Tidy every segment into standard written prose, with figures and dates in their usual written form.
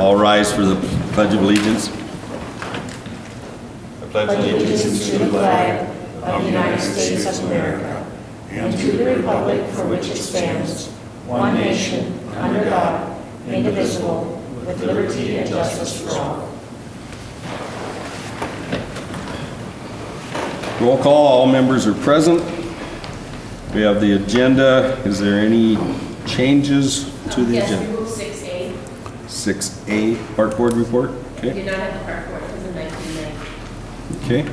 All rise for the Pledge of Allegiance. I pledge allegiance to the flag of the United States of America and to the republic for which it stands, one nation, under God, indivisible, with liberty and justice for all. Roll call, all members are present. We have the agenda. Is there any changes to the yes, agenda? remove 6A. 6A, Park Board report? We Okay. did not have the park board because of 1990. Okay.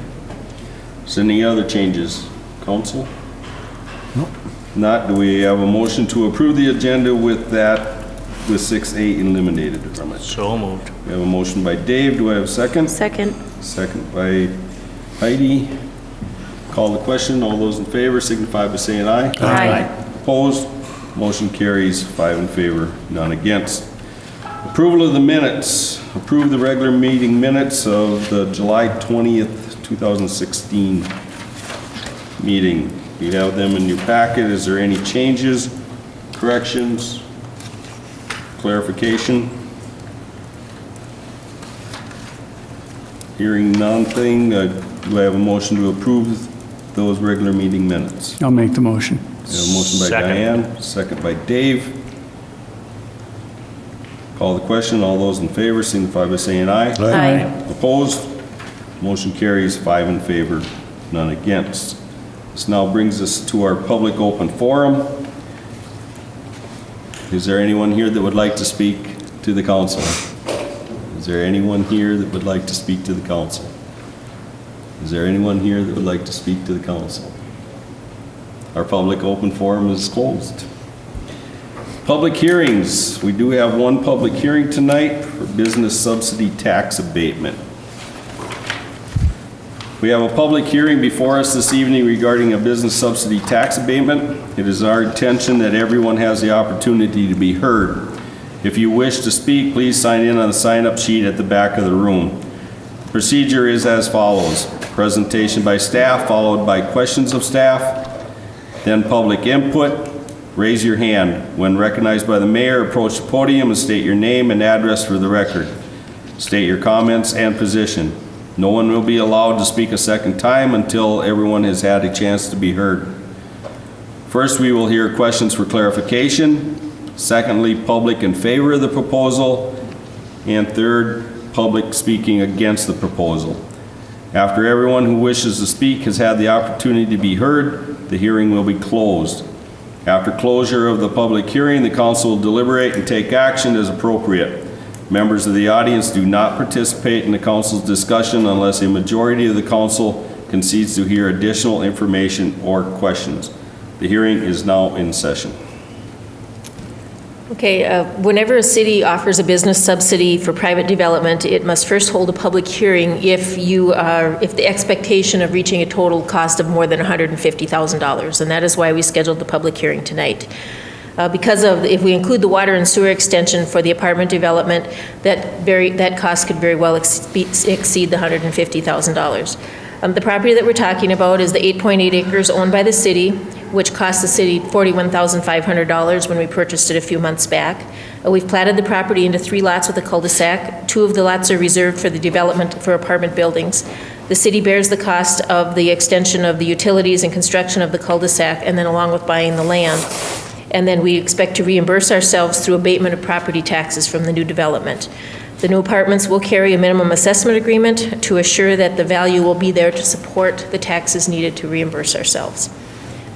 Is there any other changes? Council? Nope. Not, do we have a motion to approve the agenda with that, with 6A eliminated from it? So moved. We have a motion by Dave. Do I have a second? Second. Second by Heidi. Call the question. All those in favor signify by saying aye. Aye. Opposed? Motion carries 5 in favor, none against. Approval of the minutes. Approve the regular meeting minutes of the July 20th, 2016 meeting. You have them in your packet. Is there any changes, corrections, clarification? Hearing nothing, do I have a motion to approve those regular meeting minutes? I'll make the motion. We have a motion by Second. Diane, second by Dave. Call the question. All those in favor signify by saying aye. Aye. Opposed? Motion carries 5 in favor, none against. This now brings us to our public open forum. Is there anyone here that would like to speak to the council? Is there anyone here that would like to speak to the council? Is there anyone here that would like to speak to the council? Our public open forum is closed. Public hearings. We do have one public hearing tonight for business subsidy tax abatement. We have a public hearing before us this evening regarding a business subsidy tax abatement. It is our intention that everyone has the opportunity to be heard. If you wish to speak, please sign in on the sign-up sheet at the back of the room. Procedure is as follows. Presentation by staff, followed by questions of staff, then public input. Raise your hand. When recognized by the mayor, approach the podium and state your name and address for the record. State your comments and position. No one will be allowed to speak a second time until everyone has had a chance to be heard. First, we will hear questions for clarification. Secondly, public in favor of the proposal. And third, public speaking against the proposal. After everyone who wishes to speak has had the opportunity to be heard, the hearing will be closed. After closure of the public hearing, the council will deliberate and take action as appropriate. Members of the audience do not participate in the council's discussion unless a majority of the council concedes to hear additional information or questions. The hearing is now in session. Okay, whenever a city offers a business subsidy for private development, it must first hold a public hearing if the expectation of reaching a total cost of more than $150,000, and that is why we scheduled the public hearing tonight. Because if we include the water and sewer extension for the apartment development, that cost could very well exceed the $150,000. The property that we're talking about is the 8.8 acres owned by the city, which cost the city $41,500 when we purchased it a few months back. We've platted the property into 3 lots with a cul-de-sac. 2 of the lots are reserved for the development for apartment buildings. The city bears the cost of the extension of the utilities and construction of the cul-de-sac, and then along with buying the land. And then we expect to reimburse ourselves through abatement of property taxes from the new development. The new apartments will carry a minimum assessment agreement to assure that the value will be there to support the taxes needed to reimburse ourselves.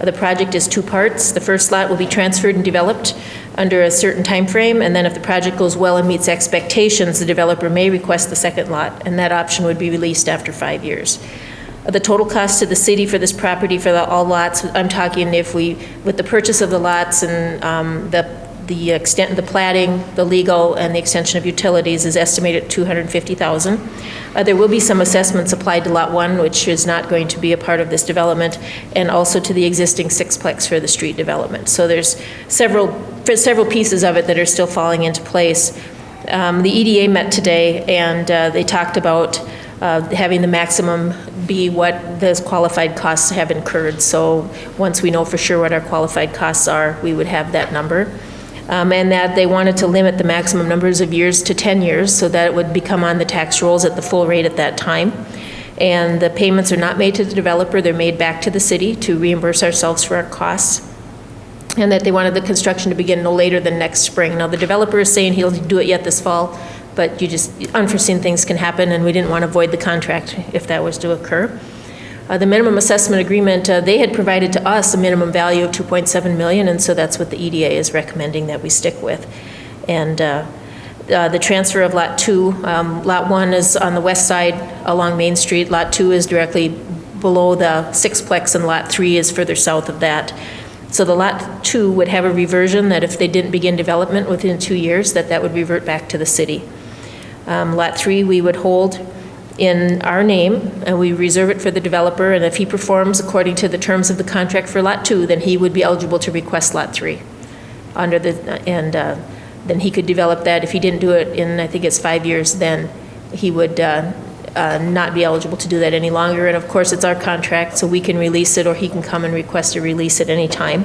The project is 2 parts. The first lot will be transferred and developed under a certain time frame, and then if the project goes well and meets expectations, the developer may request the second lot, and that option would be released after 5 years. The total cost to the city for this property for all lots, I'm talking with the purchase of the lots and the extent, the platting, the legal, and the extension of utilities is estimated at $250,000. There will be some assessments applied to Lot 1, which is not going to be a part of this development, and also to the existing sixplex for the street development. So there's several pieces of it that are still falling into place. The EDA met today, and they talked about having the maximum be what those qualified costs have incurred. So once we know for sure what our qualified costs are, we would have that number. and that they wanted to limit the maximum numbers of years to 10 years so that it would become on the tax rolls at the full rate at that time. And the payments are not made to the developer, they're made back to the city to reimburse ourselves for our costs. And that they wanted the construction to begin no later than next spring. Now, the developer is saying he'll do it yet this fall, but unforeseen things can happen, and we didn't want to void the contract if that was to occur. The minimum assessment agreement, they had provided to us a minimum value of $2.7 million, and so that's what the EDA is recommending that we stick with. And the transfer of Lot 2, Lot 1 is on the west side along Main Street, Lot 2 is directly below the sixplex, and Lot 3 is further south of that. So the Lot 2 would have a reversion that if they didn't begin development within 2 years, that would revert back to the city. Lot 3 we would hold in our name, and we reserve it for the developer, and if he performs according to the terms of the contract for Lot 2, then he would be eligible to request Lot 3. Then he could develop that. If he didn't do it in, I think it's 5 years, then he would not be eligible to do that any longer. And of course, it's our contract, so we can release it, or he can come and request a release at any time.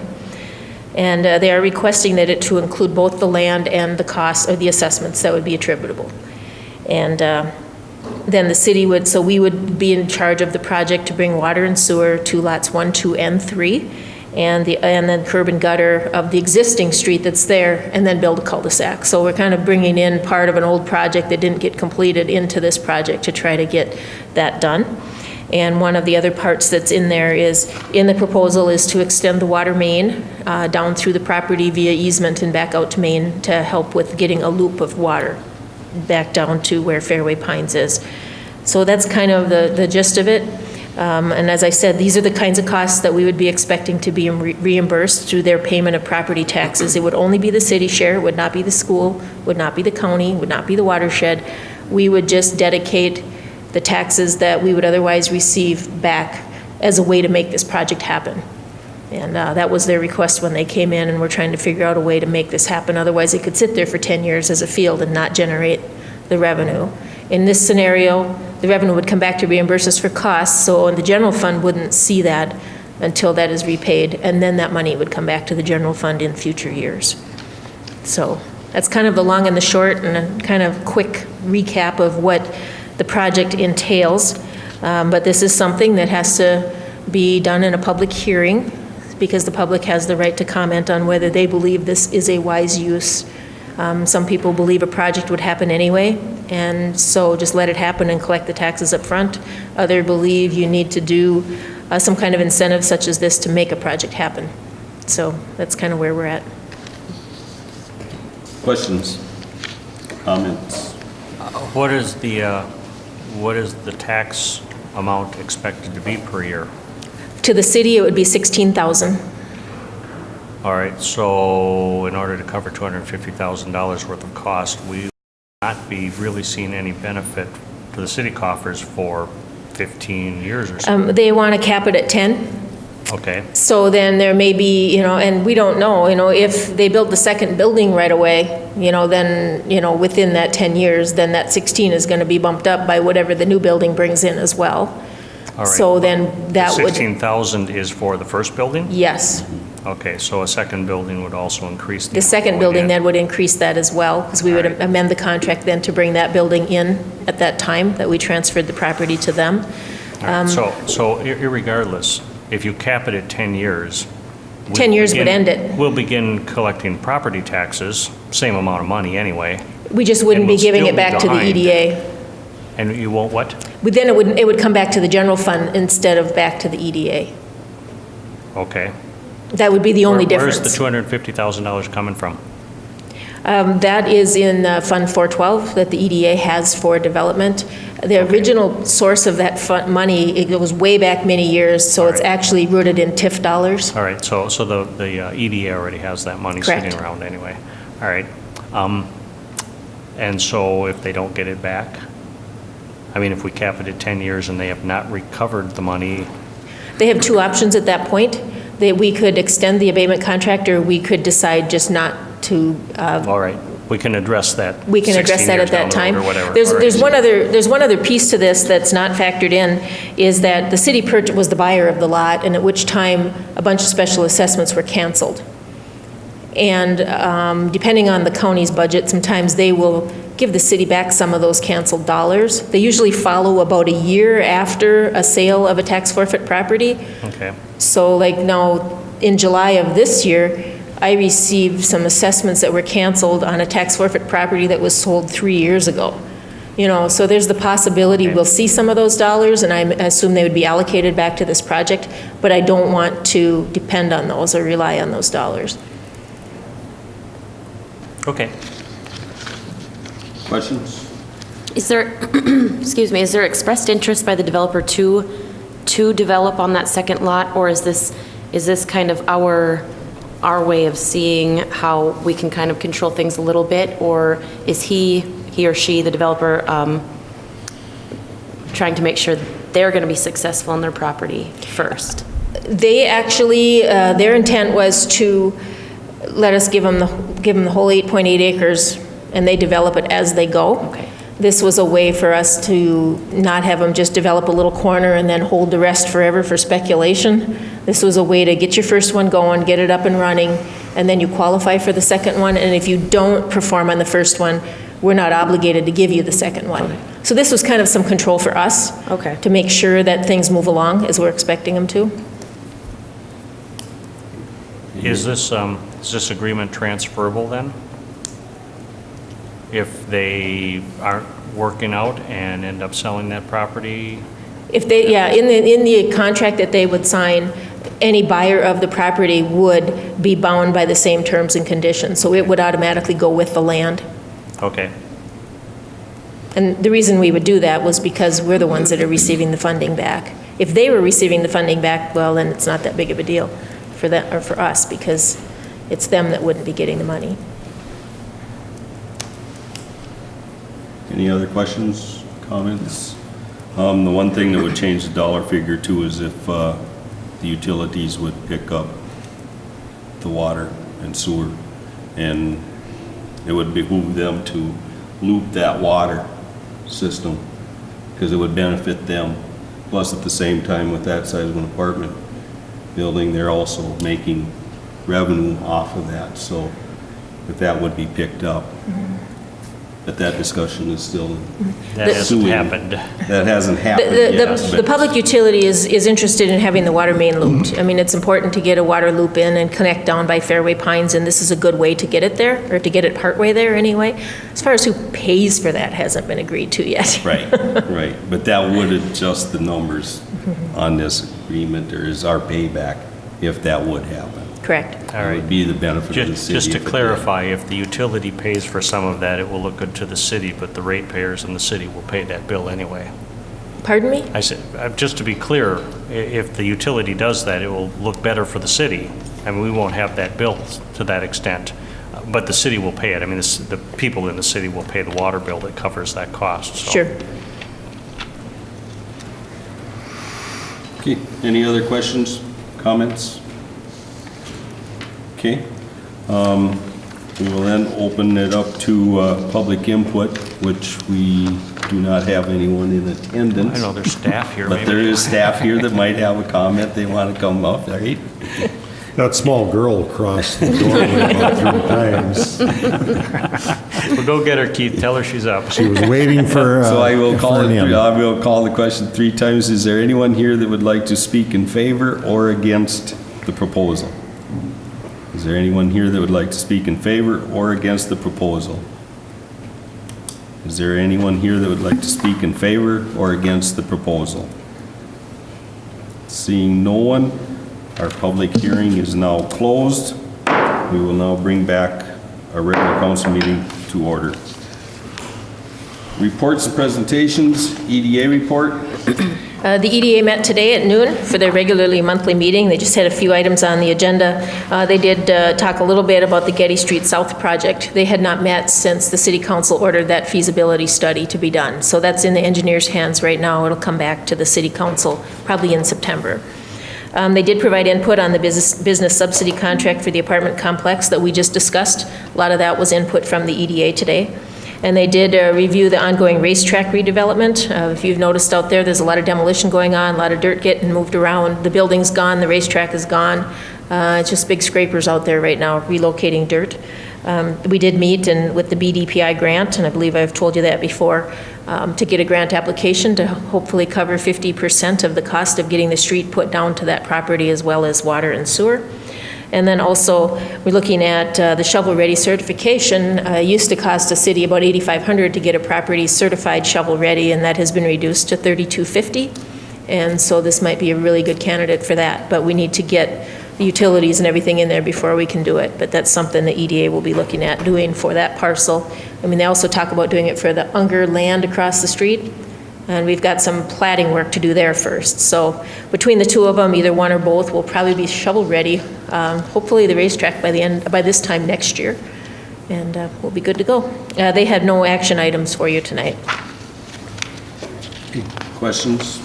And they are requesting that it to include both the land and the costs or the assessments that would be attributable. And then the city would, so we would be in charge of the project to bring water and sewer to lots 1, 2, and 3, and then curb and gutter of the existing street that's there, and then build a cul-de-sac. So we're kind of bringing in part of an old project that didn't get completed into this project to try to get that done. And one of the other parts that's in there is, in the proposal, is to extend the water main down through the property via easement and back out to Main to help with getting a loop of water back down to where Fairway Pines is. So that's kind of the gist of it. And as I said, these are the kinds of costs that we would be expecting to be reimbursed through their payment of property taxes. It would only be the city share, it would not be the school, would not be the county, would not be the watershed. We would just dedicate the taxes that we would otherwise receive back as a way to make this project happen. And that was their request when they came in, and we're trying to figure out a way to make this happen. Otherwise, it could sit there for 10 years as a field and not generate the revenue. In this scenario, the revenue would come back to reimburse us for costs, so the general fund wouldn't see that until that is repaid, and then that money would come back to the general fund in future years. So that's kind of the long and the short, and a kind of quick recap of what the project entails. But this is something that has to be done in a public hearing, because the public has the right to comment on whether they believe this is a wise use. Some people believe a project would happen anyway, and so just let it happen and collect the taxes up front. Others believe you need to do some kind of incentive such as this to make a project happen. So that's kind of where we're at. Questions? Comments? What is the tax amount expected to be per year? To the city, it would be $16,000. All right, so in order to cover $250,000 worth of cost, we will not be really seeing any benefit to the city coffers for 15 years or so. They want to cap it at 10. Okay, So then there may be, and we don't know, if they build the second building right away, then, within that 10 years, then that 16 is going to be bumped up by whatever the new building brings in as well. all right. So then that would, 16,000 is for the first building? yes. Okay, so a second building would also increase the The second amount building going in. then would increase that as well, because we would All right. amend the contract then to bring that building in at that time that we transferred the property to them. All right, so irregardless, if you cap it at 10 years. 10 years would end it. We'll begin collecting property taxes, same amount of money anyway, We just wouldn't And be we'll giving still it be back to the behind. EDA. and you won't what? But then it would come back to the general fund instead of back to the EDA. Okay. That would be the only difference. Where's the $250,000 coming from? That is in Fund 412 that the EDA has for development. The original source of that fund money, it goes way back many years, so it's All right. actually rooted in TIF dollars. All right, so the EDA already has that money Correct. sitting around anyway. All right. And so if they don't get it back, I mean, if we cap it at 10 years and they have not recovered the money, They have two options at that point. We could extend the abatement contract, or we could decide just not to, all right, we can address that. we can address 16 that years at that down the road time. Or whatever. There's All right. there's one other piece to this that's not factored in, is that the city was the buyer of the lot, and at which time a bunch of special assessments were canceled. And depending on the county's budget, sometimes they will give the city back some of those canceled dollars. They usually follow about a year after a sale of a tax forfeit property. Okay. So like now, in July of this year, I received some assessments that were canceled on a tax forfeit property that was sold 3 years ago. You know, so there's the possibility Okay. we'll see some of those dollars, and I assume they would be allocated back to this project, but I don't want to depend on those or rely on those dollars. Okay. Questions? Is there, excuse me, is there expressed interest by the developer to develop on that second lot? Or is this kind of our way of seeing how we can kind of control things a little bit? Or is he or she, the developer, trying to make sure they're going to be successful on their property first? They actually, their intent was to let us give them the whole 8.8 acres, and they develop it as they go. Okay. This was a way for us to not have them just develop a little corner and then hold the rest forever for speculation. This was a way to get your first one going, get it up and running, and then you qualify for the second one. And if you don't perform on the first one, we're not obligated to give you the second one. So this was kind of some control for us. Okay. To make sure that things move along as we're expecting them to. Is this agreement transferable then? If they aren't working out and end up selling that property? If they, yeah, in the contract that they would sign, any buyer of the property would be bound by the same terms and conditions. So it would automatically go with the land. Okay. And the reason we would do that was because we're the ones that are receiving the funding back. If they were receiving the funding back, well, then it's not that big of a deal for them or for us, because it's them that wouldn't be getting the money. Any other questions, comments? The one thing that would change the dollar figure too is if the utilities would pick up the water and sewer, and it would behoove them to loop that water system, because it would benefit them. Plus, at the same time, with that size of an apartment building, they're also making revenue off of that, so if that would be picked up. But that discussion is still That hasn't happened. That hasn't happened yet. The public utility is interested in having the water main looped. I mean, it's important to get a water loop in and connect down by Fairway Pines, and this is a good way to get it there, or to get it partway there anyway. As far as who pays for that hasn't been agreed to yet. Right, right. But that would adjust the numbers on this agreement, or is our payback if that would happen. Correct. All It right. would be the benefit of the city. Just to if it did. clarify, if the utility pays for some of that, it will look good to the city, but the ratepayers in the city will pay that bill anyway. Pardon me? I said, just to be clear, if the utility does that, it will look better for the city. I mean, we won't have that bill to that extent, but the city will pay it. I mean, the people in the city will pay the water bill that covers that cost. So. Sure. Okay, any other questions, comments? Okay. We will then open it up to public input, which we do not have anyone in attendance. I know there's staff here, But maybe. there is staff here that might have a comment they want to come up, right? That small girl crossed the doorway about 3 times. Well, go get her, Keith. Tell her she's up. She was waiting for, So I will call for it, him. I will call the question 3 times. Is there anyone here that would like to speak in favor or against the proposal? Is there anyone here that would like to speak in favor or against the proposal? Is there anyone here that would like to speak in favor or against the proposal? Seeing no one, our public hearing is now closed. We will now bring back our regular council meeting to order. Reports and presentations, EDA report. The EDA met today at noon for their regularly monthly meeting. They just had a few items on the agenda. They did talk a little bit about the Getty Street South project. They had not met since the city council ordered that feasibility study to be done. So that's in the engineer's hands right now. It'll come back to the city council probably in September. They did provide input on the business subsidy contract for the apartment complex that we just discussed. A lot of that was input from the EDA today. And they did review the ongoing racetrack redevelopment. If you've noticed out there, there's a lot of demolition going on, a lot of dirt getting moved around. The building's gone, the racetrack is gone. It's just big scrapers out there right now, relocating dirt. We did meet with the BDPI grant, and I believe I've told you that before, to get a grant application to hopefully cover 50% of the cost of getting the street put down to that property, as well as water and sewer. And then also, we're looking at the shovel-ready certification. Used to cost the city about $8,500 to get a property certified shovel-ready, and that has been reduced to $3,250. And so this might be a really good candidate for that, but we need to get the utilities and everything in there before we can do it. But that's something the EDA will be looking at doing for that parcel. I mean, they also talk about doing it for the Unger land across the street, and we've got some platting work to do there first. So between the two of them, either one or both will probably be shovel-ready. Hopefully the racetrack by this time next year, and we'll be good to go. They had no action items for you tonight. Questions,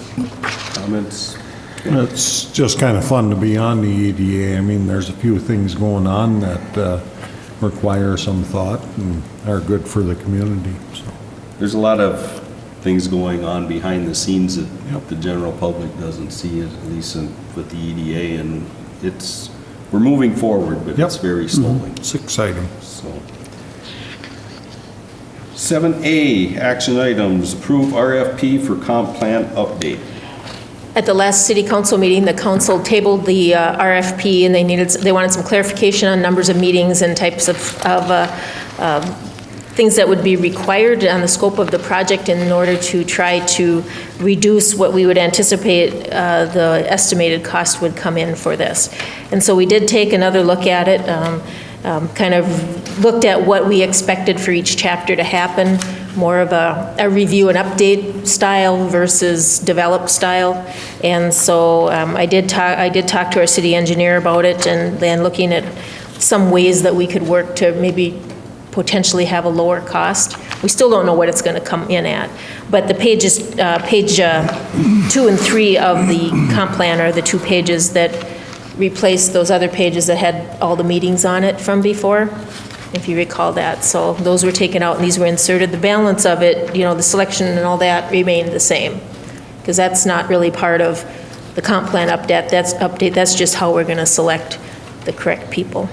comments? It's just kind of fun to be on the EDA. I mean, there's a few things going on that require some thought and are good for the community, so. There's a lot of things going on behind the scenes that the general public doesn't see, at least with the EDA, and we're moving forward, but Yep. it's very slowly. It's exciting. So. 7A, action items, approve RFP for comp plan update. At the last city council meeting, the council tabled the RFP, and they wanted some clarification on numbers of meetings and types of things that would be required on the scope of the project in order to try to reduce what we would anticipate the estimated cost would come in for this. And so we did take another look at it, kind of looked at what we expected for each chapter to happen, more of a review and update style versus develop style. And so I did talk to our city engineer about it, and then looking at some ways that we could work to maybe potentially have a lower cost. We still don't know what it's going to come in at, but the page 2 and 3 of the comp plan are the 2 pages that replaced those other pages that had all the meetings on it from before, if you recall that. So those were taken out and these were inserted. The balance of it, the selection and all that remained the same, because that's not really part of the comp plan update. That's just how we're going to select the correct people.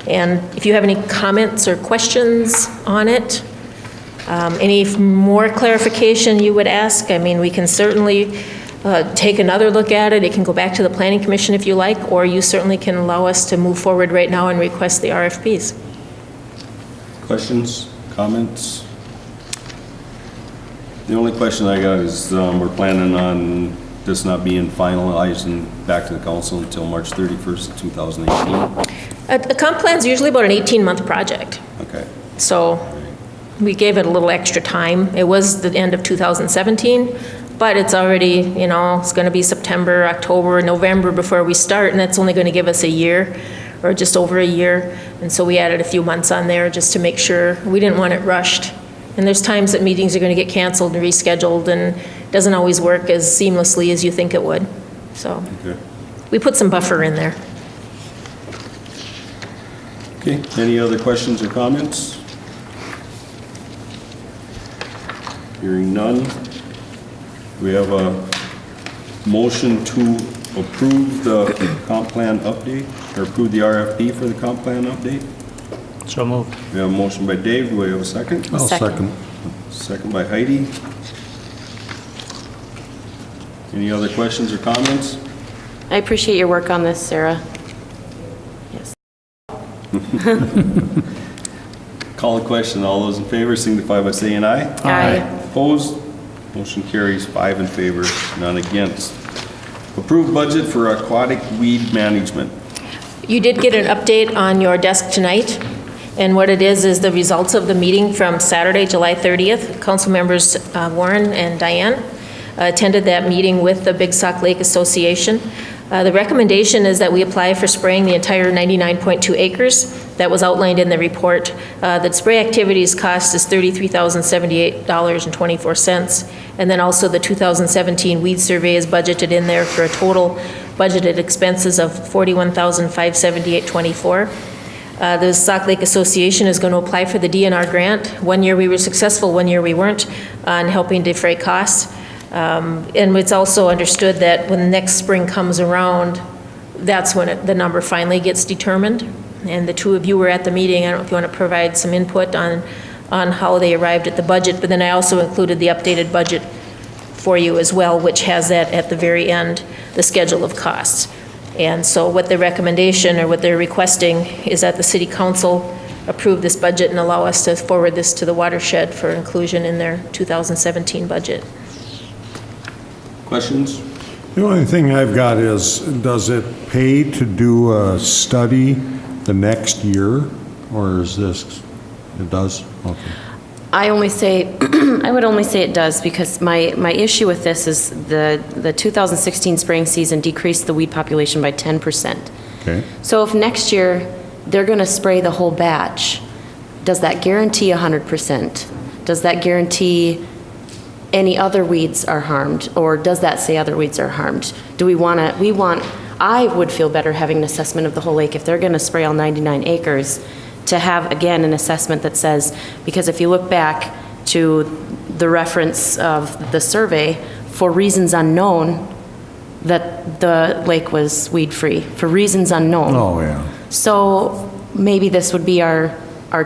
And if you have any comments or questions on it, any more clarification you would ask, I mean, we can certainly take another look at it. It can go back to the Planning Commission if you like, or you certainly can allow us to move forward right now and request the RFPs. Questions, comments? The only question I got is we're planning on this not being finalized and back to the council until March 31st, 2018. A comp plan's usually about an 18-month project. Okay. So we gave it a little extra time. It was the end of 2017, but it's already, it's going to be September, October, November before we start, and that's only going to give us a year or just over a year. And so we added a few months on there just to make sure we didn't want it rushed. And there's times that meetings are going to get canceled and rescheduled, and it doesn't always work as seamlessly as you think it would. So we put some buffer in there. Okay, any other questions or comments? Hearing none. We have a motion to approve the comp plan update, or approve the RFP for the comp plan update. So moved. We have a motion by Dave. Do we have a second? I'll second. Second by Heidi. Any other questions or comments? I appreciate your work on this, Sarah. Yes. Call a question. All those in favor signify by saying aye. Aye. Opposed? Motion carries 5 in favor, none against. Approved budget for aquatic weed management. You did get an update on your desk tonight, and what it is the results of the meeting from Saturday, July 30th. Council members Warren and Diane attended that meeting with the Big Sauk Lake Association. The recommendation is that we apply for spraying the entire 99.2 acres that was outlined in the report. The spray activities cost is $33,078.24, and then also the 2017 weed survey is budgeted in there for a total budgeted expenses of $41,578.24. The Sauk Lake Association is going to apply for the DNR grant. One year we were successful, one year we weren't, on helping defray costs. And it's also understood that when next spring comes around, that's when the number finally gets determined. And the two of you were at the meeting. I don't know if you want to provide some input on how they arrived at the budget, but then I also included the updated budget for you as well, which has that at the very end, the schedule of costs. And so what the recommendation or what they're requesting is that the city council approve this budget and allow us to forward this to the watershed for inclusion in their 2017 budget. Questions? The only thing I've got is, does it pay to do a study the next year, or is this, it does? Okay. I would only say it does, because my issue with this is the 2016 spraying season decreased the weed population by 10%. Okay. So if next year they're going to spray the whole batch, does that guarantee 100%? Does that guarantee any other weeds are harmed, or does that say other weeds are harmed? Do we want to, I would feel better having an assessment of the whole lake if they're going to spray all 99 acres, to have, again, an assessment that says, because if you look back to the reference of the survey, for reasons unknown, that the lake was weed-free, for reasons unknown. Oh, yeah. So maybe this would be our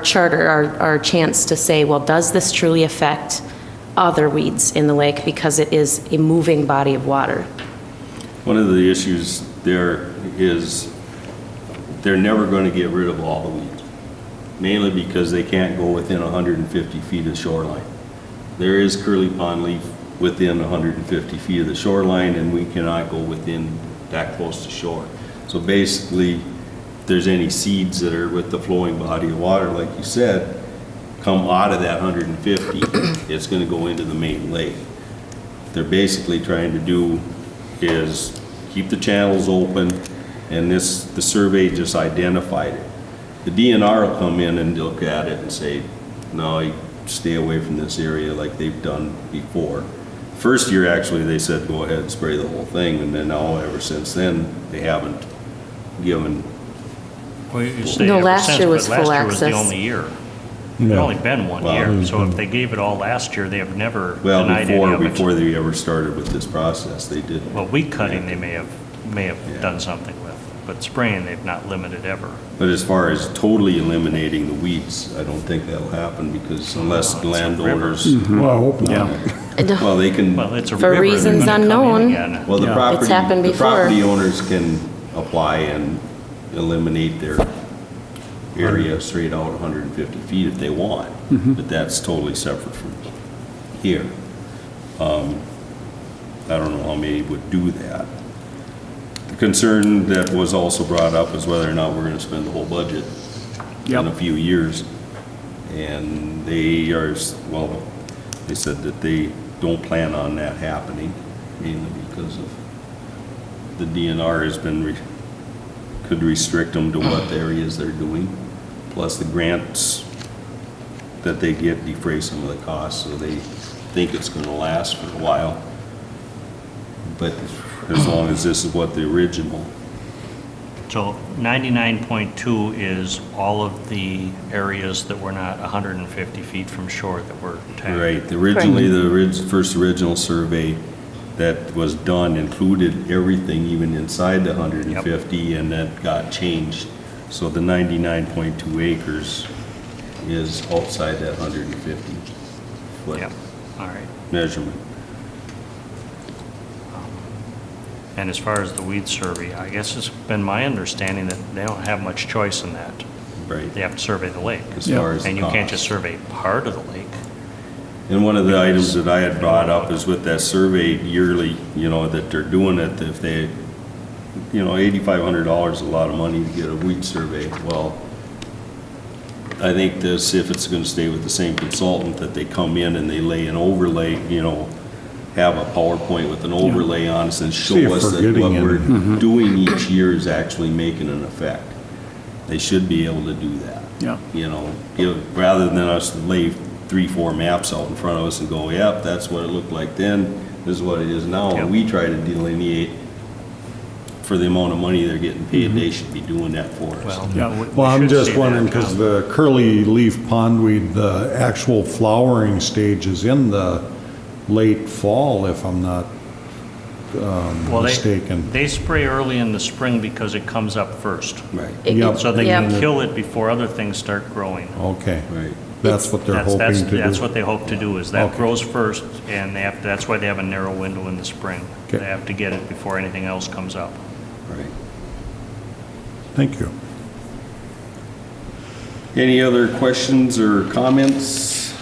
charter, our chance to say, well, does this truly affect other weeds in the lake, because it is a moving body of water? One of the issues there is they're never going to get rid of all the weeds, mainly because they can't go within 150 feet of shoreline. There is curly pond leaf within 150 feet of the shoreline, and we cannot go within that close to shore. So basically, if there's any seeds that are with the flowing body of water, like you said, come out of that 150, it's going to go into the main lake. What they're basically trying to do is keep the channels open, and the survey just identified it. The DNR will come in and look at it and say, no, you stay away from this area, like they've done before. First year, actually, they said, go ahead and spray the whole thing, and then now, ever since then, they haven't given. Well, you say No, ever last since, year was but last full year was the access. only year. It's Yeah. only been one Well, year, so if they gave it all last year, they have never Well, denied any of it. before they ever started with this process, they did. Well, weed cutting, they may have Yeah. done something with, but spraying, they've not limited ever. But as far as totally eliminating the weeds, I don't think that'll happen, because unless Well, it's a landowners, Well, I hope not. well, they can, Well, it's a For river, they're reasons gonna come in unknown. again. well, the Yeah. property, It's happened the before. property owners can apply and eliminate their area straight out 150 feet if they want, but that's totally separate from here. I don't know how many would do that. The concern that was also brought up is whether or not we're gonna spend the whole budget in a few years. And they are, well, they said that they don't plan on that happening, mainly because of the DNR has been, could restrict them to what areas they're doing. Plus the grants that they get defray some of the costs, so they think it's gonna last for a while. But as long as this is what the original, So 99.2 is all of the areas that were not 150 feet from shore that were tagged. right, originally, first original survey that was done included everything, even inside the 150, and that got changed. So the 99.2 acres is outside that 150 foot Yep, all right. measurement. And as far as the weed survey, I guess it's been my understanding that they don't have much choice in that. Right, They have to survey the lake. as far as the And you can't just cost. survey part of the lake. And one of the items that I had brought up is with that survey yearly, that they're doing it, if they, $8,500 is a lot of money to get a weed survey. Well, I think this, if it's gonna stay with the same consultant, that they come in and they lay an overlay, have a PowerPoint with an overlay on us and See show if us we're that getting what any. we're doing each year is actually making an effect. They should be able to do that. Yeah. Rather than us lay 3-4 maps out in front of us and go, yep, that's what it looked like then, this is what it is now. Yep. And we try to delineate for the amount of money they're getting paid, they should be doing that for us. Well, Yeah. we Well, I'm should just see that wondering, because come. the curly leaf pondweed, the actual flowering stage is in the late fall, if I'm not Well, mistaken. they spray early in the spring because it comes up first. Right, Yep. So they Yep. can kill it before other things start growing. Okay, right. that's what they're hoping to do. That's what they hope to do, is that Okay. grows first, and that's why they have a narrow window in the spring. Okay. They have to get it before anything else comes up. Right. Thank you. Any other questions or comments?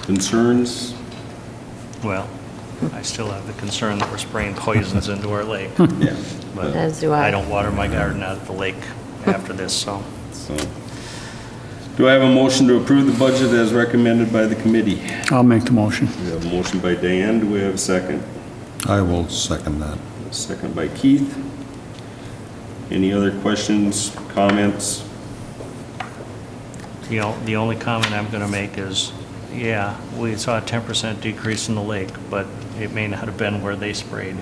Concerns? Well, I still have the concern that we're spraying poisons into our lake. Yeah. But As do I. I don't water my garden out of the lake after this, so. So, do I have a motion to approve the budget as recommended by the committee? I'll make the motion. We have a motion by Diane. Do we have a second? I will second that. A second by Keith. Any other questions, comments? You know, the only comment I'm gonna make is, yeah, we saw a 10% decrease in the lake, but it may not have been where they sprayed,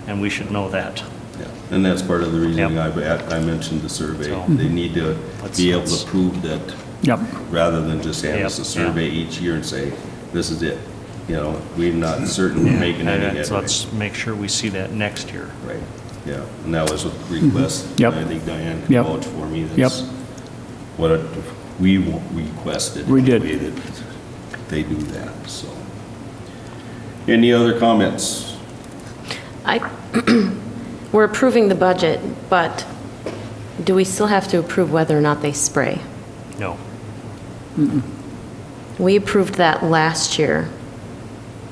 and we should know that. Yeah, and that's part of the reason Yep. I mentioned the survey. So- They need to be able Let's- to prove that, Yep. rather than just hand us a Yep, survey each year and say, this is it. You know, we're not certain we're making any And headway. let's make sure we see that next year. Right, yeah, and that was a request. Yep. I think Diane can Yep. vouch for me. Yep. That's what we requested. We did. the way that They do that, so. Any other comments? We're approving the budget, but do we still have to approve whether or not they spray? No. We approved that last year.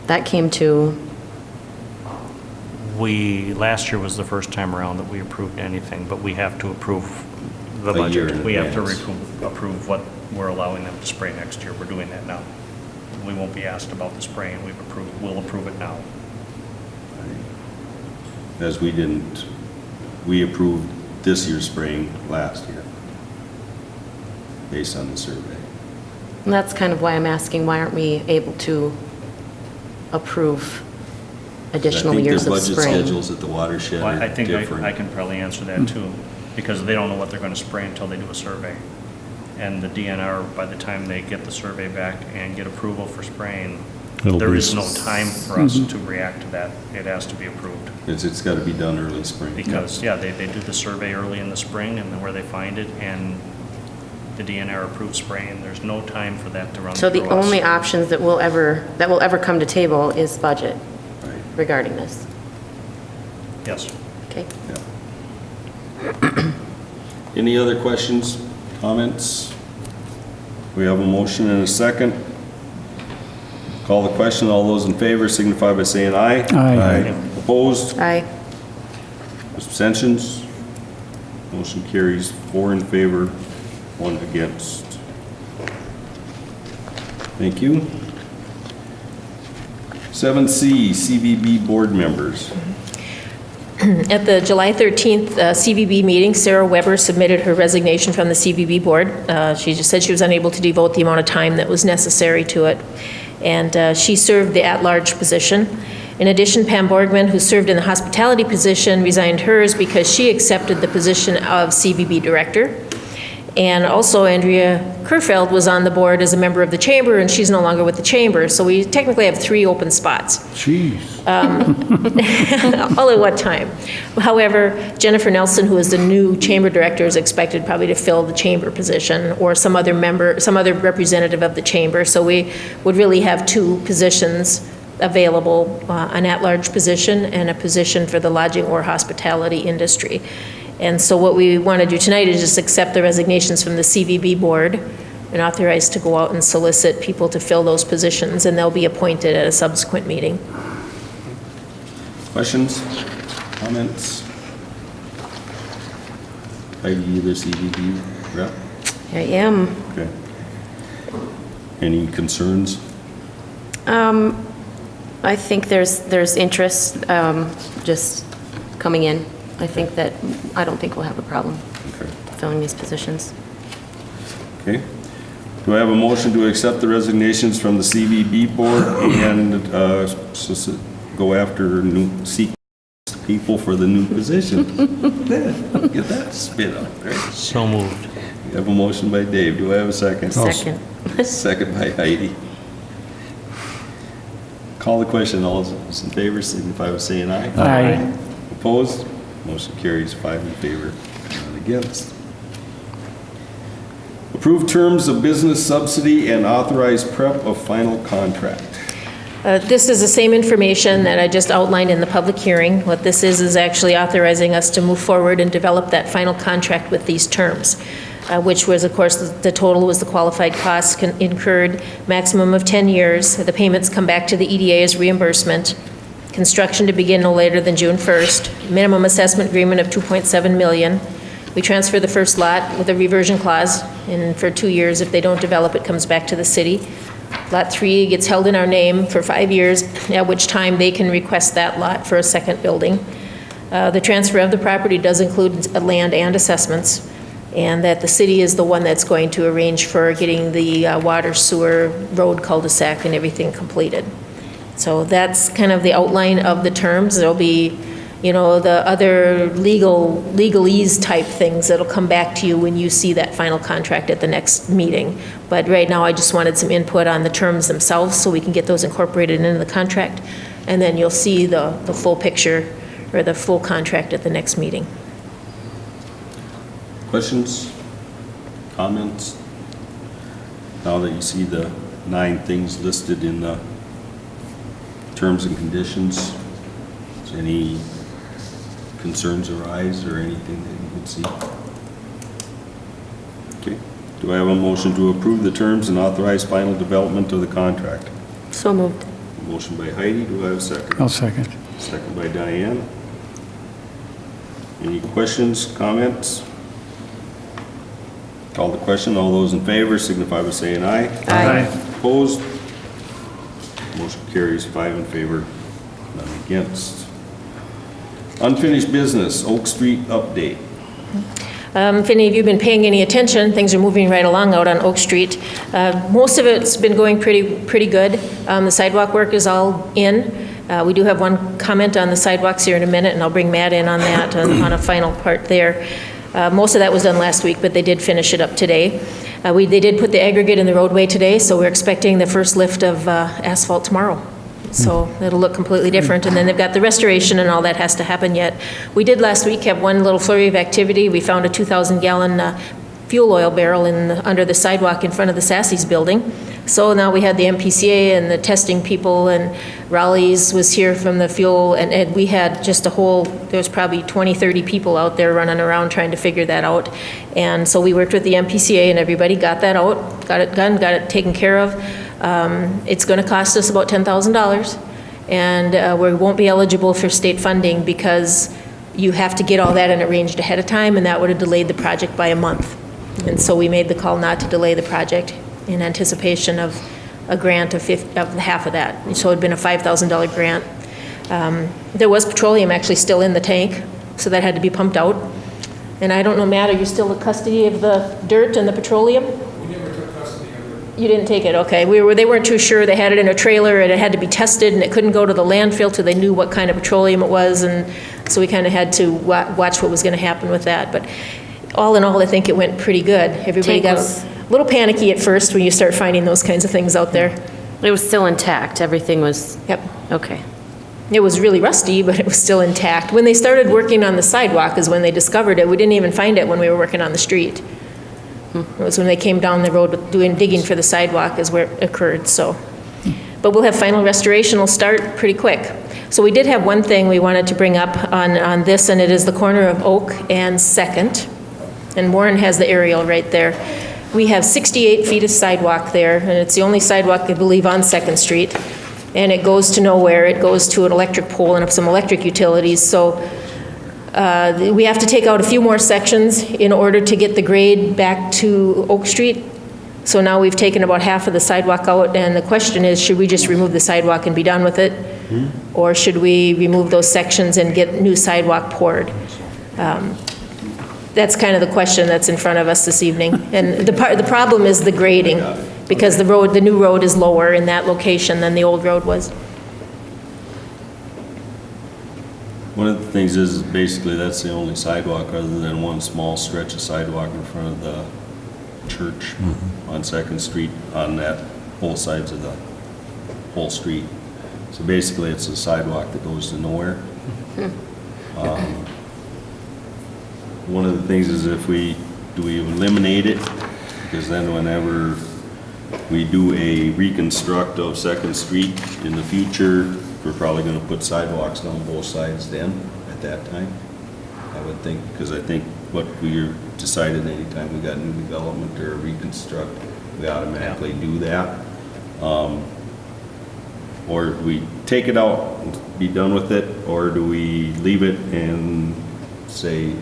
That came to, Last year was the first time around that we approved anything, but we have to approve the A year budget. in We have to advance. approve what we're allowing them to spray next year. We're doing that now. We won't be asked about the spraying. We'll approve it now. As we approved this year's spraying last year, based on the survey. and that's kind of why I'm asking, why aren't we able to approve additional years of I think the budget spraying? schedules at the watershed Well, are I think different. I can probably answer that too, because they don't know what they're going to spray until they do a survey. And the DNR, by the time they get the survey back and get approval for spraying, It'll there be is no time for us to react to that. It has to be approved. It's got to be done early spring. Because, yeah, they do the survey early in the spring and then where they find it, and the DNR approved spraying. There's no time for that to run So through the us. only options that will ever come to table is budget Right, regarding this? Yes. Okay. yeah. Any other questions, comments? We have a motion and a second. Call the question. All those in favor signify by saying aye. Aye. Opposed? Aye. Abstentions? Motion carries 4 in favor, 1 against. Thank you. 7C, CVB board members. At the July 13th CVB meeting, Sarah Weber submitted her resignation from the CVB board. She just said she was unable to devote the amount of time that was necessary to it, and she served the at-large position. In addition, Pam Borgman, who served in the hospitality position, resigned hers because she accepted the position of CVB director. And also, Andrea Kerfeld was on the board as a member of the chamber, and she's no longer with the chamber. So we technically have 3 open spots. Jeez. All at one time. However, Jennifer Nelson, who is the new chamber director, is expected probably to fill the chamber position, or some other member, some other representative of the chamber. So we would really have 2 positions available, an at-large position and a position for the lodging or hospitality industry. And so what we want to do tonight is just accept the resignations from the CVB board and authorize to go out and solicit people to fill those positions, and they'll be appointed at a subsequent meeting. Questions, comments? Heidi, the CVB rep? I am. Okay. Any concerns? I think there's interest just coming in. I don't think we'll have a problem Okay. filling these positions. Okay. Do I have a motion to accept the resignations from the CVB board and go after seek people for the new position. Get that spit on there. So moved. We have a motion by Dave. Do I have a second? Second. Second by Heidi. Call the question. All those in favor signify by saying aye. Aye. Opposed? Motion carries 5 in favor, none against. Approved terms of business subsidy and authorized prep of final contract. This is the same information that I just outlined in the public hearing. What this is actually authorizing us to move forward and develop that final contract with these terms, which was, of course, the total was the qualified costs incurred, maximum of 10 years. The payments come back to the EDA as reimbursement. Construction to begin no later than June 1st. Minimum assessment agreement of $2.7 million. We transfer the first lot with a reversion clause, and for 2 years, if they don't develop, it comes back to the city. Lot 3 gets held in our name for 5 years, at which time they can request that lot for a second building. The transfer of the property does include land and assessments, and that the city is the one that's going to arrange for getting the water, sewer, road, cul-de-sac, and everything completed. So that's kind of the outline of the terms. There'll be, you know, the other legalese type things that'll come back to you when you see that final contract at the next meeting. But right now, I just wanted some input on the terms themselves so we can get those incorporated into the contract. And then you'll see the full picture or the full contract at the next meeting. Questions? Comments? Now that you see the 9 things listed in the terms and conditions, does any concerns arise or anything that you could see? Okay. Do I have a motion to approve the terms and authorize final development of the contract? So moved. Motion by Heidi. Do I have a second? I'll second. Second by Diane. Any questions, comments? Call the question. All those in favor signify by saying aye. Aye. Opposed? Motion carries 5 in favor, none against. Unfinished business, Oak Street update. If any of you have been paying any attention, things are moving right along out on Oak Street. Most of it's been going pretty good. The sidewalk work is all in. We do have one comment on the sidewalks here in a minute, and I'll bring Matt in on that, on a final part there. Most of that was done last week, but they did finish it up today. They did put the aggregate in the roadway today, so we're expecting the first lift of asphalt tomorrow. So it'll look completely different, and then they've got the restoration and all that has to happen yet. We did last week have one little flurry of activity. We found a 2,000-gallon fuel oil barrel under the sidewalk in front of the Sassy's building. So now we had the MPCA and the testing people, and Raleigh's was here from the fuel, and we had just there was probably 20, 30 people out there running around trying to figure that out. And so we worked with the MPCA, and everybody got that out, got it done, got it taken care of. It's going to cost us about $10,000, and we won't be eligible for state funding because you have to get all that and arranged ahead of time, and that would have delayed the project by a month. And so we made the call not to delay the project in anticipation of a grant of half of that. So it had been a $5,000 grant. There was petroleum actually still in the tank, so that had to be pumped out. And I don't know, Matt, are you still in custody of the dirt and the petroleum? We never took custody of it. You didn't take it, okay. They weren't too sure. They had it in a trailer, and it had to be tested, and it couldn't go to the landfill till they knew what kind of petroleum it was, and so we kind of had to watch what was going to happen with that. But all in all, I think it went pretty good. Everybody got a little panicky at first when you start finding those kinds of things out there. It was still intact, everything was, Yep. okay. It was really rusty, but it was still intact. When they started working on the sidewalk is when they discovered it. We didn't even find it when we were working on the street. It was when they came down the road digging for the sidewalk is where it occurred, so. But we'll have final restoration will start pretty quick. So we did have one thing we wanted to bring up on this, and it is the corner of Oak and 2nd. And Warren has the aerial right there. We have 68 feet of sidewalk there, and it's the only sidewalk, I believe, on 2nd Street. And it goes to nowhere. It goes to an electric pole and up some electric utilities. So we have to take out a few more sections in order to get the grade back to Oak Street. So now we've taken about half of the sidewalk out, and the question is, should we just remove the sidewalk and be done with it? Or should we remove those sections and get new sidewalk poured? That's kind of the question that's in front of us this evening. And the problem is the grading, because the new road is lower in that location than the old road was. One of the things is basically that's the only sidewalk other than one small stretch of sidewalk in front of the church on Second Street on that both sides of the whole street. So basically it's a sidewalk that goes to nowhere. One of the things is do we eliminate it? Because then whenever we do a reconstruct of Second Street in the future, we're probably gonna put sidewalks down both sides then, at that time. I would think, because I think what we decided anytime we got new development or reconstruct, we automatically do that. Or we take it out and be done with it, or do we leave it and say,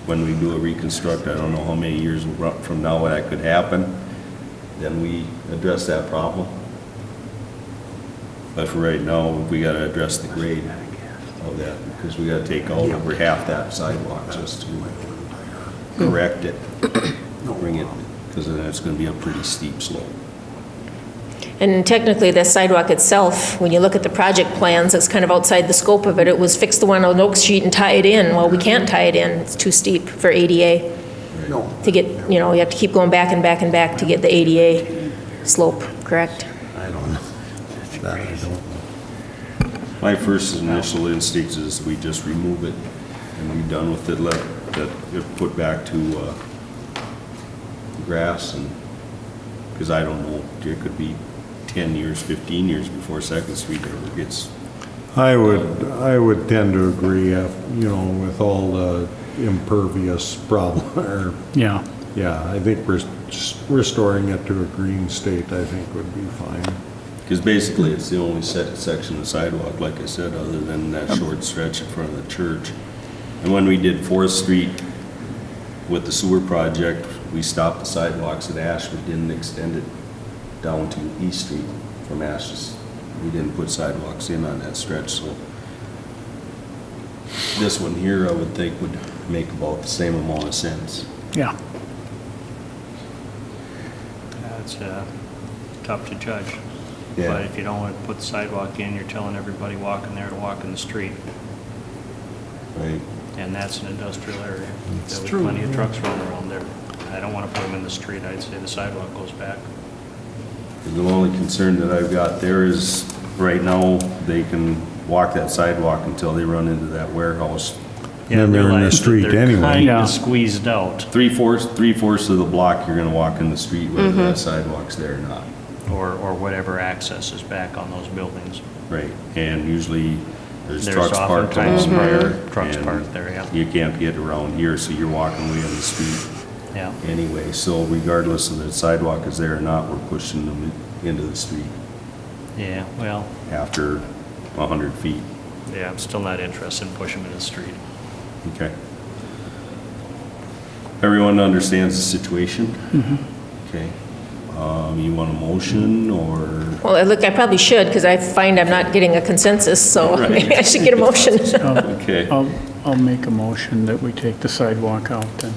when we do a reconstruct, I don't know how many years from now that could happen, then we address that problem. But for right now, we gotta address the grade of that, because we gotta take out over half that sidewalk just to correct it, bring it, because then it's gonna be a pretty steep slope. And technically, the sidewalk itself, when you look at the project plans, it's kind of outside the scope of it. It was fix the one on Oak Street and tie it in. Well, we can't tie it in. It's too steep for ADA. No. To get, you know, you have to keep going back and back and back to get the ADA slope, correct? I don't know. That I don't know. My first initial instinct is we just remove it and be done with it, let it put back to grass, and, because I don't know, it could be 10 years, 15 years before Second Street ever gets. I would tend to agree, you know, with all the impervious problem, or, Yeah, yeah, I think restoring it to a green state, I think would be fine. Because basically, it's the only section of sidewalk, like I said, other than that short stretch in front of the church. And when we did 4th Street with the sewer project, we stopped the sidewalks at Ash, we didn't extend it down to East Street from Ash's. We didn't put sidewalks in on that stretch, so this one here, I would think, would make about the same amount of sense. yeah. It's tough to judge. Yeah. But if you don't want to put the sidewalk in, you're telling everybody walking there to walk in the street. Right. And that's an industrial area. There'll be true, plenty of yeah. trucks running around there. I don't want to put them in the street. I'd say the sidewalk goes back. The only concern that I've got there is, right now, they can walk that sidewalk until they run into that warehouse. Then they're in the realize that street they're anyway. kind Yeah. of squeezed out, Three-fourths of the block, you're gonna walk in the street, whether that sidewalk's there or not. or whatever access is back on those buildings. Right, and usually there's There's trucks parked along oftentimes there. trucks and parked there, yeah. You can't get around here, so you're walking away on the street Yeah, anyway. So regardless of the sidewalk is there or not, we're pushing them into the street yeah, well, after 100 feet. yeah, I'm still not interested in pushing them in the street. Okay. Everyone understands the situation? Okay. You want a motion, or? Well, look, I probably should, because I find I'm not getting a consensus, so Right. maybe I should get a motion. Okay. I'll make a motion that we take the sidewalk out then.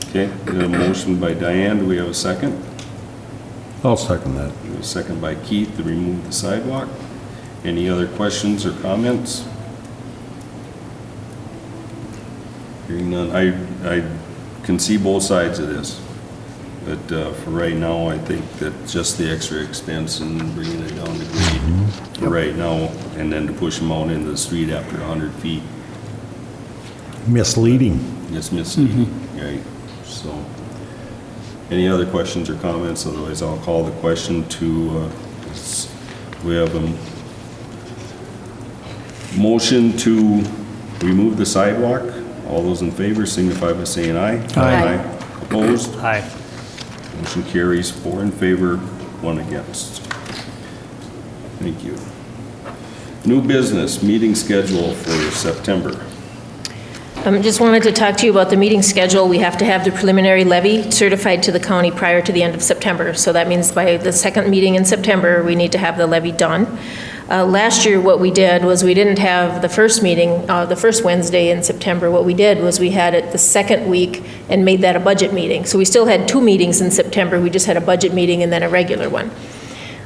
Okay, we have a motion by Diane, do we have a second? I'll second that. We have a second by Keith to remove the sidewalk. Any other questions or comments? Hearing none, I can see both sides of this, but for right now, I think that just the extra expense and bringing it down to grade for right now, and then to push them out into the street after 100 feet, Misleading. it's misleading, right? So, any other questions or comments? Otherwise, I'll call the question to, we have a motion to remove the sidewalk. All those in favor signify by saying aye. Aye. Opposed? Aye. Motion carries, 4 in favor, 1 against. Thank you. New business, meeting schedule for September. Just wanted to talk to you about the meeting schedule. We have to have the preliminary levy certified to the county prior to the end of September. So that means by the second meeting in September, we need to have the levy done. Last year, what we did was we didn't have the first meeting, the first Wednesday in September. What we did was we had it the second week and made that a budget meeting. So we still had 2 meetings in September. We just had a budget meeting and then a regular one.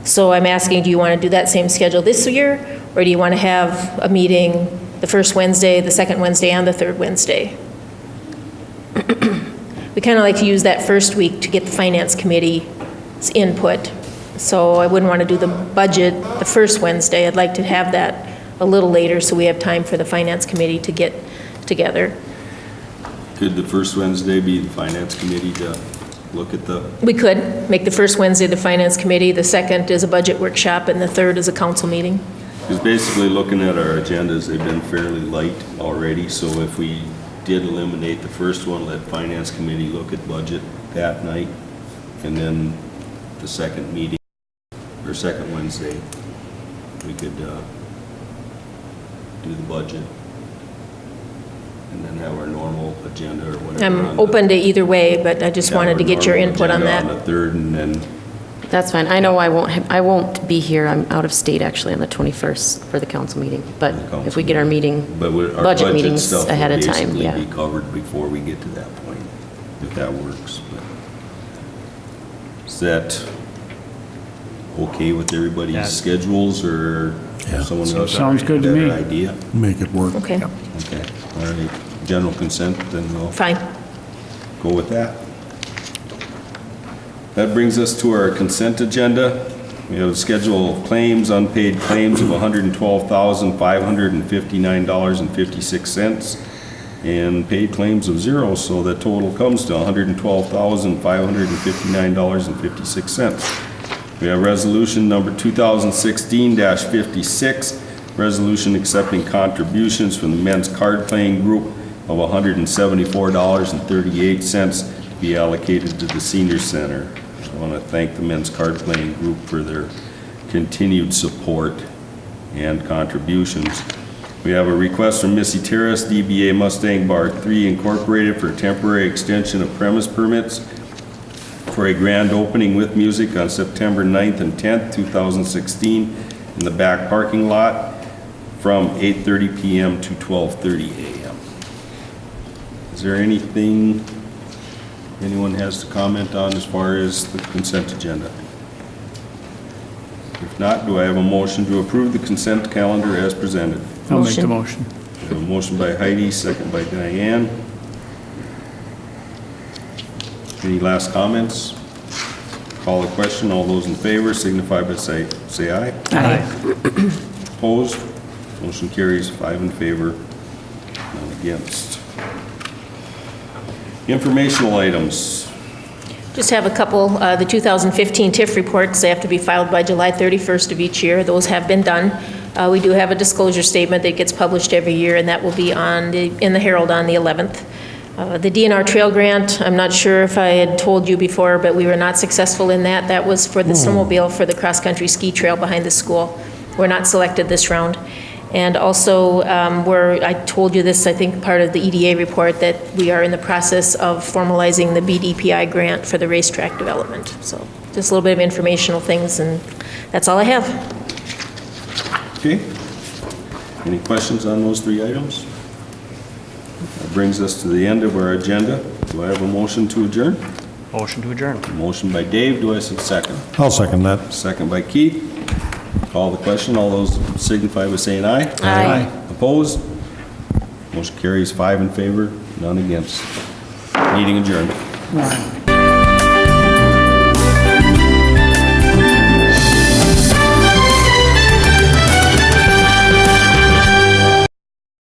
So I'm asking, do you want to do that same schedule this year? Or do you want to have a meeting the first Wednesday, the second Wednesday, and the third Wednesday? We kind of like to use that first week to get the finance committee's input. So I wouldn't want to do the budget the first Wednesday. I'd like to have that a little later so we have time for the finance committee to get together. Could the first Wednesday be the finance committee to look at the, We could make the first Wednesday the finance committee, the second is a budget workshop, and the third is a council meeting. because basically looking at our agendas, they've been fairly light already, so if we did eliminate the first one, let finance committee look at budget that night, and then the second meeting, or second Wednesday, we could do the budget, and then have our normal agenda or whatever. on I'm the- open to either way, but I just have wanted our to get your normal input on agenda that. On the third, and then, That's fine. I know I won't be here. I'm out of state actually on the 21st for the council meeting. But if we get our meeting, but our budget budget meetings stuff will ahead of time, basically yeah. be covered before we get to that point, if that works. But is that okay with everybody's Yeah. schedules, or Yeah. someone else? Sounds good to have a me. better idea? Make it work. Okay, Okay, all right. General consent, then we'll fine. go with that. That brings us to our consent agenda. We have a schedule of claims, unpaid claims of $112,559.56, and paid claims of zero, so the total comes to $112,559.56. We have resolution number 2016-56, resolution accepting contributions from the men's card playing group of $174.38 to be allocated to the senior center. I want to thank the men's card playing group for their continued support and contributions. We have a request from Missy Terrace, DBA Mustang Bar 3 Incorporated, for temporary extension of premise permits for a grand opening with music on September 9th and 10th, 2016, in the back parking lot from 8:30 PM to 12:30 AM. Is there anything anyone has to comment on as far as the consent agenda? If not, do I have a motion to approve the consent calendar as presented? I'll make the Motion. motion. I have a motion by Heidi, second by Diane. Any last comments? Call the question. All those in favor signify by say aye. Aye. Opposed? Motion carries 5 in favor, none against. Informational items. Just have a couple, the 2015 TIF reports, they have to be filed by July 31st of each year. Those have been done. We do have a disclosure statement that gets published every year, and that will be in the Herald on the 11th. The DNR Trail Grant, I'm not sure if I had told you before, but we were not successful in that. That was for the snowmobile for the cross-country ski trail behind the school. We're not selected this round. And also, I told you this, I think, part of the EDA report, that we are in the process of formalizing the BDPI grant for the racetrack development. So just a little bit of informational things, and that's all I have. Okay. Any questions on those 3 items? That brings us to the end of our agenda. Do I have a motion to adjourn? Motion to adjourn. Motion by Dave, do I have a second? I'll second that. Second by Keith. Call the question. All those signify by saying aye. Aye. Opposed? Motion carries 5 in favor, none against. Meeting adjourned.